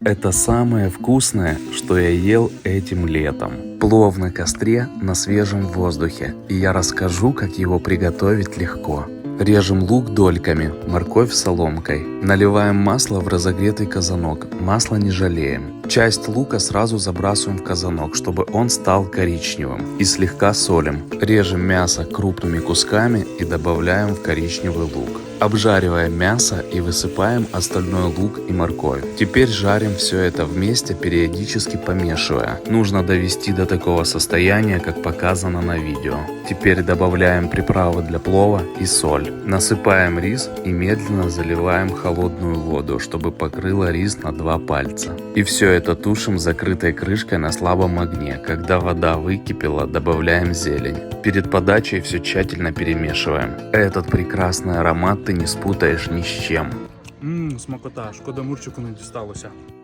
Это самое вкусное, что я ел этим летом. Плов на костре на свежем воздухе, и я расскажу, как его приготовить легко. Режем лук дольками, морковь соломкой. Наливаем масло в разогретый казанок, масла не жалеем. Часть лука сразу забрасываем в казанок, чтобы он стал коричневым, и слегка солим. Режем мясо крупными кусками и добавляем в коричневый лук. Обжариваем мясо и высыпаем остальной лук и морковь. Теперь жарим все это вместе, периодически помешивая. Нужно довести до такого состояния, как показано на видео. Теперь добавляем приправы для плова и соль. Насыпаем рис и медленно заливаем холодную воду, чтобы покрыло рис на 2 пальца. И все это тушим закрытой крышкой на слабом огне. Когда вода выкипела, добавляем зелень. Перед подачей все тщательно перемешиваем. Этот прекрасный аромат ты не спутаешь ни с чем. Смакота, шкода Мурчику не дісталося.